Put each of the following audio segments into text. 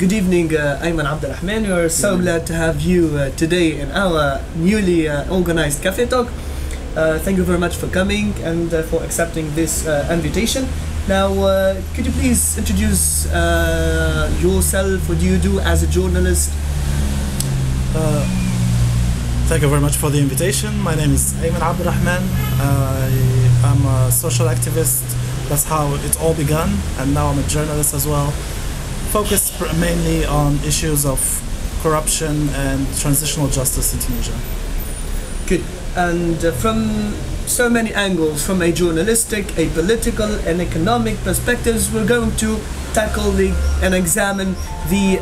Good evening, Aymen Abderrahmen. We are so glad to have you today in our newly organized Cafe Talk. Thank you very much for coming and for accepting this invitation. Now, could you please introduce yourself? What do you do as a journalist? Thank you very much for the invitation. My name is Aymen Abderrahmen. I'm a social activist. That's how it all began, and now I'm a journalist as well, focused mainly on issues of corruption and transitional justice in Tunisia. Good. And from so many angles, from a journalistic, a political, and economic perspectives, we're going to tackle and examine the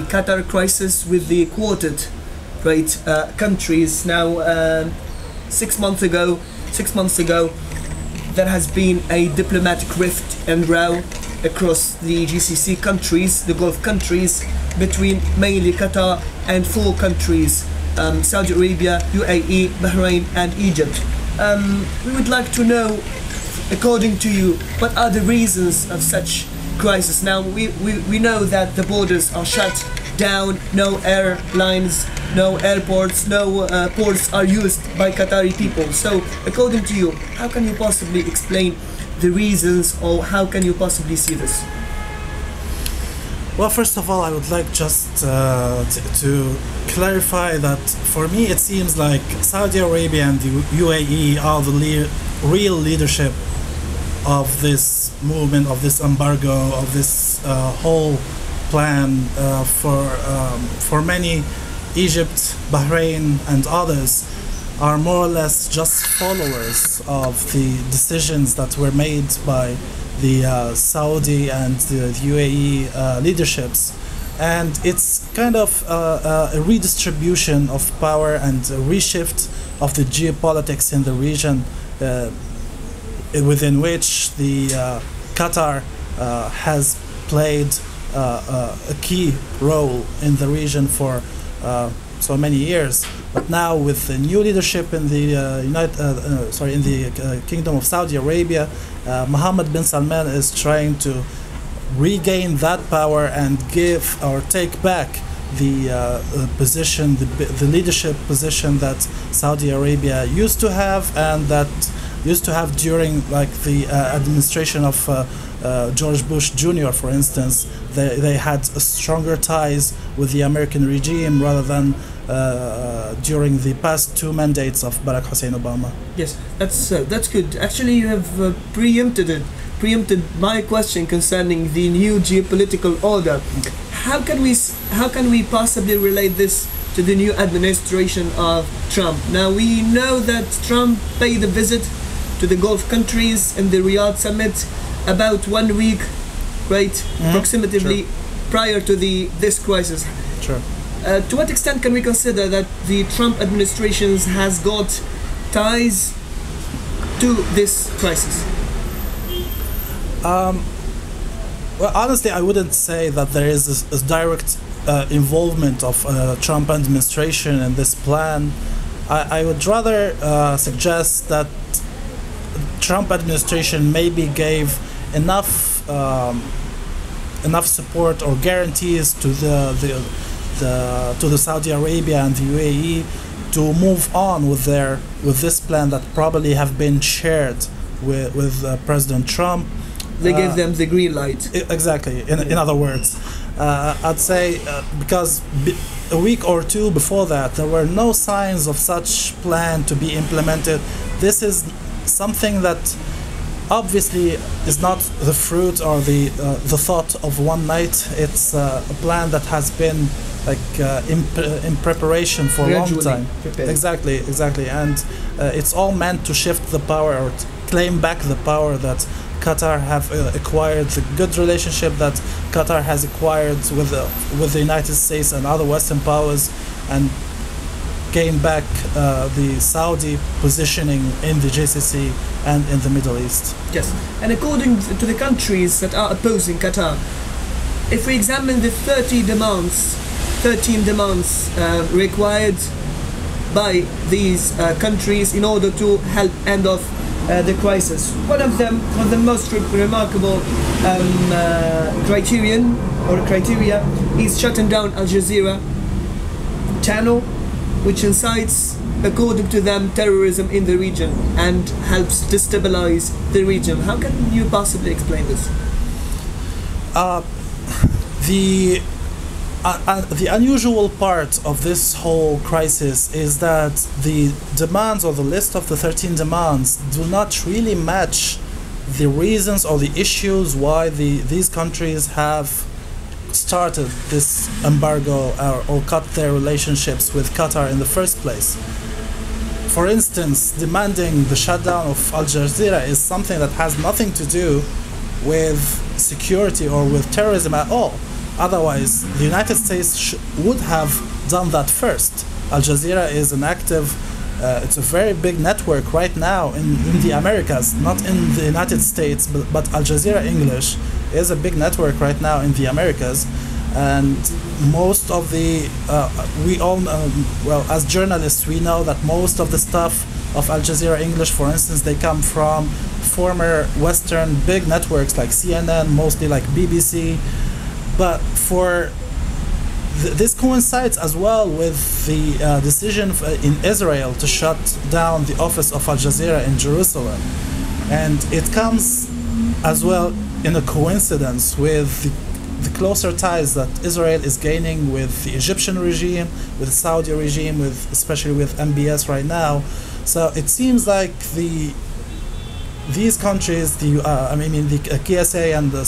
Qatar crisis with the quartet, right? Countries. Now, 6 months ago, there has been a diplomatic rift and row across the GCC countries, the Gulf countries, between mainly Qatar and 4 countries, Saudi Arabia, UAE, Bahrain and Egypt. We would like to know, according to you, what are the reasons of such crisis? Now, we know that the borders are shut down, no airlines, no airports, no ports are used by Qatari people. So, according to you, how can you possibly explain the reasons, or how can you possibly see this? Well, first of all, I would like just to clarify that for me it seems like Saudi Arabia and the UAE are the real leadership of this movement, of this embargo, of this whole plan. For many, Egypt, Bahrain and others are more or less just followers of the decisions that were made by the Saudi and the UAE leaderships, and it's kind of a redistribution of power and a reshift of the geopolitics in the region, within which the Qatar has played a key role in the region for so many years. But now, with the new leadership in the Kingdom of Saudi Arabia, Mohammed bin Salman is trying to regain that power and give or take back the position, the leadership position that Saudi Arabia used to have, and that used to have during the administration of George Bush Jr., for instance. They had stronger ties with the American regime rather than during the past 2 mandates of Barack Hussein Obama. Yes, that's good. Actually, you have preempted my question concerning the new geopolitical order. How can we possibly relate this to the new administration of Trump? Now, we know that Trump paid a visit to the Gulf countries in the Riyadh summit about 1 week, right, approximately, prior to this crisis. Sure. To what extent can we consider that the Trump administration has got ties to this crisis? Well, honestly, I wouldn't say that there is a direct involvement of Trump administration in this plan. I would rather suggest that Trump administration maybe gave enough support or guarantees to the Saudi Arabia and the UAE to move on with this plan that probably have been shared with President Trump. They gave them the green light. Exactly. In other words, I'd say because a week or 2 before that, there were no signs of such plan to be implemented. This is something that obviously is not the fruit or the thought of one night. It's a plan that has been in preparation for a long time. Prepared. Exactly, and it's all meant to shift the power or to claim back the power that Qatar have acquired, the good relationship that Qatar has acquired with the United States and other Western powers, and gain back the Saudi positioning in the GCC and in the Middle East. Yes, and according to the countries that are opposing Qatar, if we examine the 13 demands required by these countries in order to help end off the crisis. One of the most remarkable criteria is shutting down Al Jazeera channel, which incites, according to them, terrorism in the region and helps destabilize the region. How can you possibly explain this? The unusual part of this whole crisis is that the demands, or the list of the 13 demands, do not really match the reasons or the issues why these countries have started this embargo or cut their relationships with Qatar in the first place. For instance, demanding the shutdown of Al Jazeera is something that has nothing to do with security or with terrorism at all. Otherwise, the United States would have done that first. Al Jazeera is an active, it's a very big network right now in the Americas, not in the United States, but Al Jazeera English is a big network right now in the Americas. And most of the, we all, well, as journalists, we know that most of the stuff of Al Jazeera English, for instance, they come from former Western big networks like CNN, mostly like BBC. But this coincides as well with the decision in Israel to shut down the office of Al Jazeera in Jerusalem. And it comes as well in a coincidence with the closer ties that Israel is gaining with the Egyptian regime, with the Saudi regime, especially with MBS right now. So it seems like these countries, the KSA and the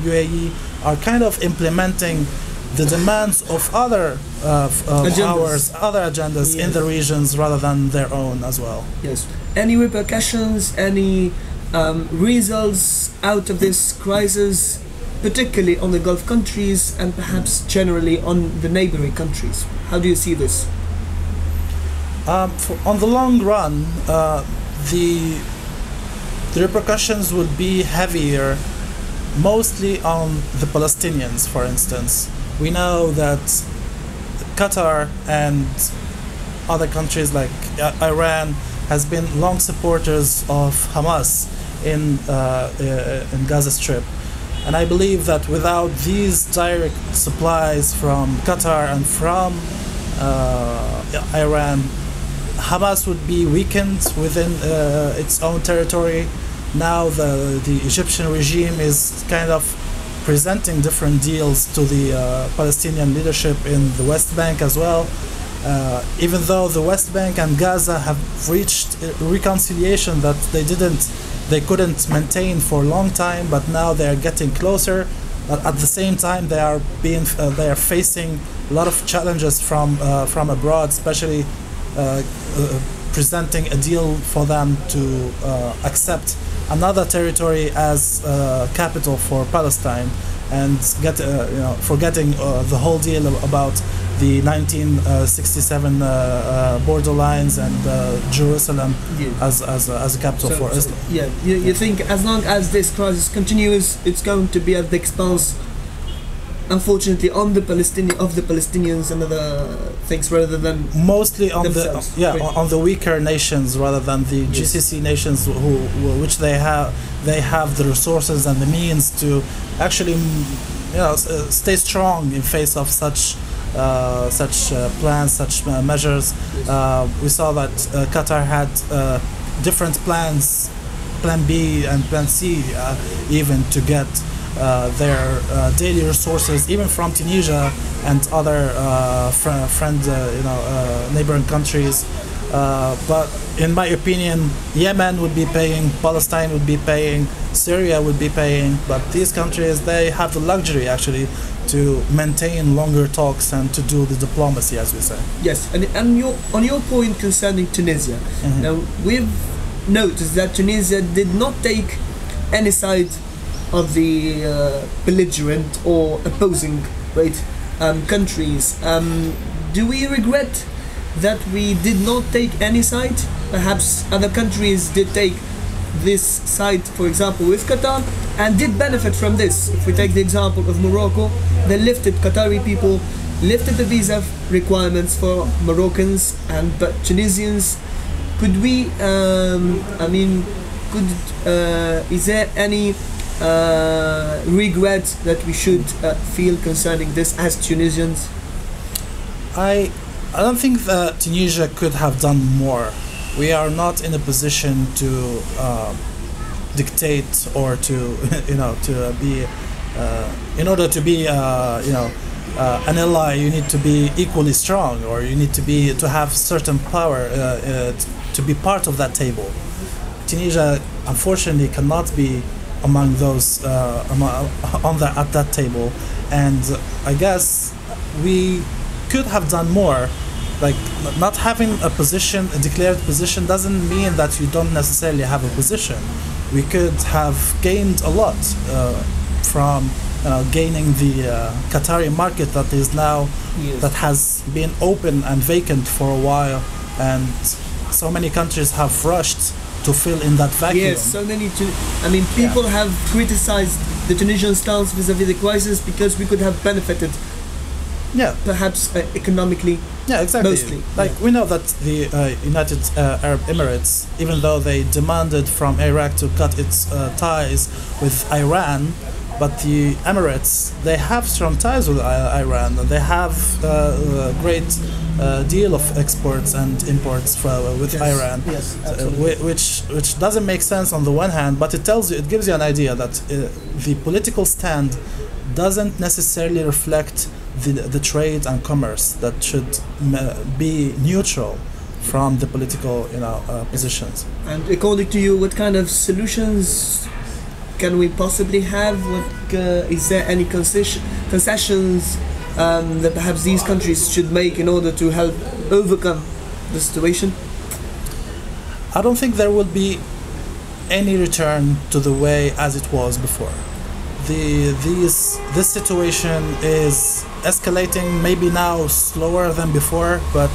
UAE, are kind of implementing the demands of other agendas yes. in the regions rather than their own as well. Yes. Any repercussions, any results out of this crisis, particularly on the Gulf countries and perhaps generally on the neighboring countries? How do you see this? On the long run, the repercussions would be heavier, mostly on the Palestinians, for instance. We know that Qatar and other countries like Iran has been long supporters of Hamas in Gaza Strip. And I believe that without these direct supplies from Qatar and from Iran, Hamas would be weakened within its own territory. Now the Egyptian regime is kind of presenting different deals to the Palestinian leadership in the West Bank as well. Even though the West Bank and Gaza have reached reconciliation that they couldn't maintain for a long time, but now they are getting closer. But at the same time, they are facing a lot of challenges from abroad, especially presenting a deal for them to accept another territory as capital for Palestine, and forgetting the whole deal about the 1967 borderlines and Jerusalem as a capital for Islam. Yeah, you think as long as this crisis continues, it's going to be at the expense, unfortunately, of the Palestinians and other things, rather than mostly on themselves. on the weaker nations rather than the GCC nations, which they have the resources and the means to actually stay strong in face of such plans, such measures. We saw that Qatar had different plans, Plan B and Plan C, even to get their daily resources, even from Tunisia and other neighboring countries. But in my opinion, Yemen would be paying, Palestine would be paying, Syria would be paying, but these countries, they have the luxury actually to maintain longer talks and to do the diplomacy, as we say. Yes, and on your point concerning Tunisia, now we've noticed that Tunisia did not take any side of the belligerent or opposing countries. Do we regret that we did not take any side? Perhaps other countries did take this side, for example, with Qatar, and did benefit from this. If we take the example of Morocco, they lifted, Qatari people lifted the visa requirements for Moroccans, but Tunisians Could we? I mean, could is there any regret that we should feel concerning this as Tunisians? I don't think that Tunisia could have done more. We are not in a position to dictate or to to be in order to be an ally. You need to be equally strong, or you need to have certain power to be part of that table. Tunisia, unfortunately, cannot be among those at that table, and I guess we could have done more. Like, not having a declared position, doesn't mean that you don't necessarily have a position. We could have gained a lot from gaining the Qatari market that is now that has been open and vacant for a while, and so many countries have rushed to fill in that vacuum. Yes, so many. People have criticized the Tunisian stance vis-à-vis the crisis because we could have benefited. Yeah, perhaps economically. Yeah, exactly. Mostly. Like, we know that the United Arab Emirates, even though they demanded from Iraq to cut its ties with Iran, but the Emirates, they have strong ties with Iran. They have a great deal of exports and imports with Iran. Yes, which doesn't make sense on the one hand, but it gives you an idea that the political stand doesn't necessarily reflect the trade and commerce that should be neutral from the political positions. And according to you, what kind of solutions can we possibly have? Is there any concessions that perhaps these countries should make in order to help overcome the situation? I don't think there will be any return to the way as it was before. This situation is escalating, maybe now slower than before, but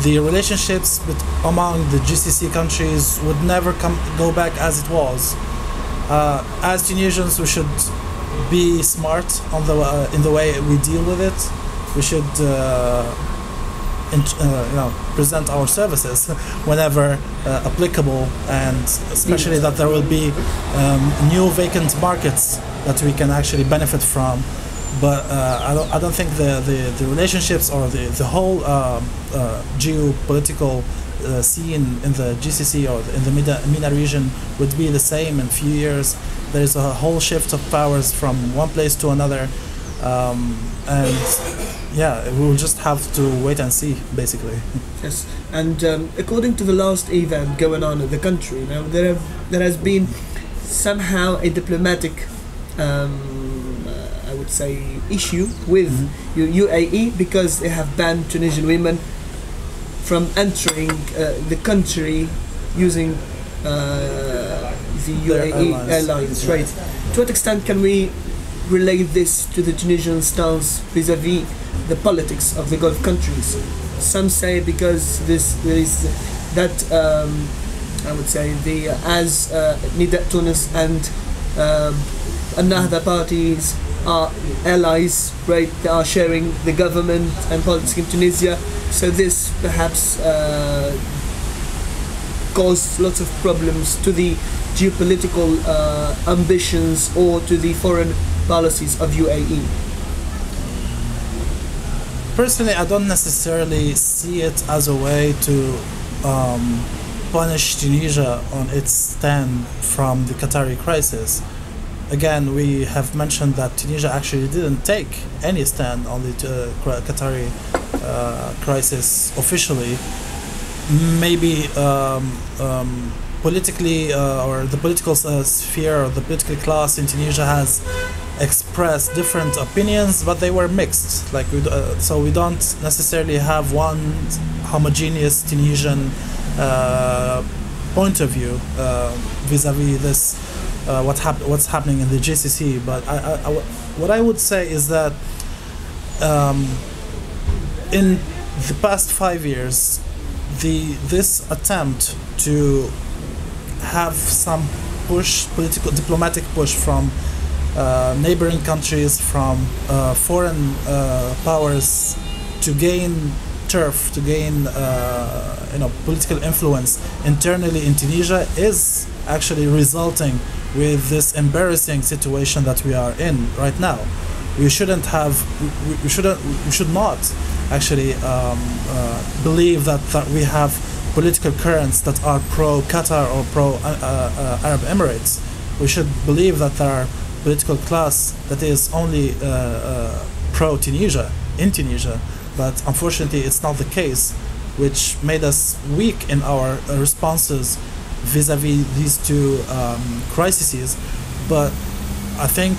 the relationships among the GCC countries would never go back as it was. As Tunisians, we should be smart in the way we deal with it. We should present our services whenever applicable, and especially that there will be new vacant markets that we can actually benefit from. But I don't think the relationships or the whole geopolitical scene in the GCC or in the MENA region would be the same in a few years. There is a whole shift of powers from one place to another, and we will just have to wait and see, basically. Yes, and according to the last event going on in the country, now there has been somehow a diplomatic I would say issue with UAE, because they have banned Tunisian women from entering the country using the UAE airlines. Right. To what extent can we relate this to the Tunisian stance vis-à-vis the politics of the Gulf countries? Some say because there is that I would say as Nida Tunis and Ennahda parties are allies, right? They are sharing the government and politics in Tunisia, so this perhaps caused lots of problems to the geopolitical ambitions or to the foreign policies of UAE. Personally, I don't necessarily see it as a way to punish Tunisia on its stand from the Qatari crisis. Again, we have mentioned that Tunisia actually didn't take any stand on the Qatari crisis officially. Maybe politically, or the political sphere or the political class in Tunisia has expressed different opinions, but they were mixed. Like so we don't necessarily have one homogeneous Tunisian point of view vis-a-vis this. What's happening in the GCC, but what I would say is that in the past 5 years, this attempt to have some diplomatic push from neighboring countries, from foreign powers, to gain turf to gain political influence internally in Tunisia is actually resulting with this embarrassing situation that we are in right now. We should not actually believe that we have political currents that are pro-Qatar or pro-Arab Emirates. We should believe that there are political class that is only pro-Tunisia, in Tunisia. But unfortunately, it's not the case, which made us weak in our responses vis-a-vis these two crises. But I think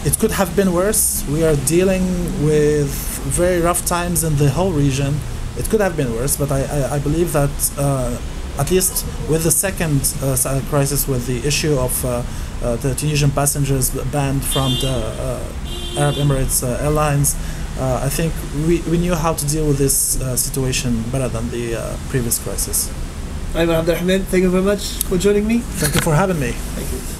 it could have been worse. We are dealing with very rough times in the whole region. It could have been worse, but I believe that at least with the second crisis, with the issue of the Tunisian passengers banned from the Arab Emirates Airlines, I think we knew how to deal with this situation better than the previous crisis. Aymen Abderrahmen, thank you very much for joining me. Thank you for having me. Thank you.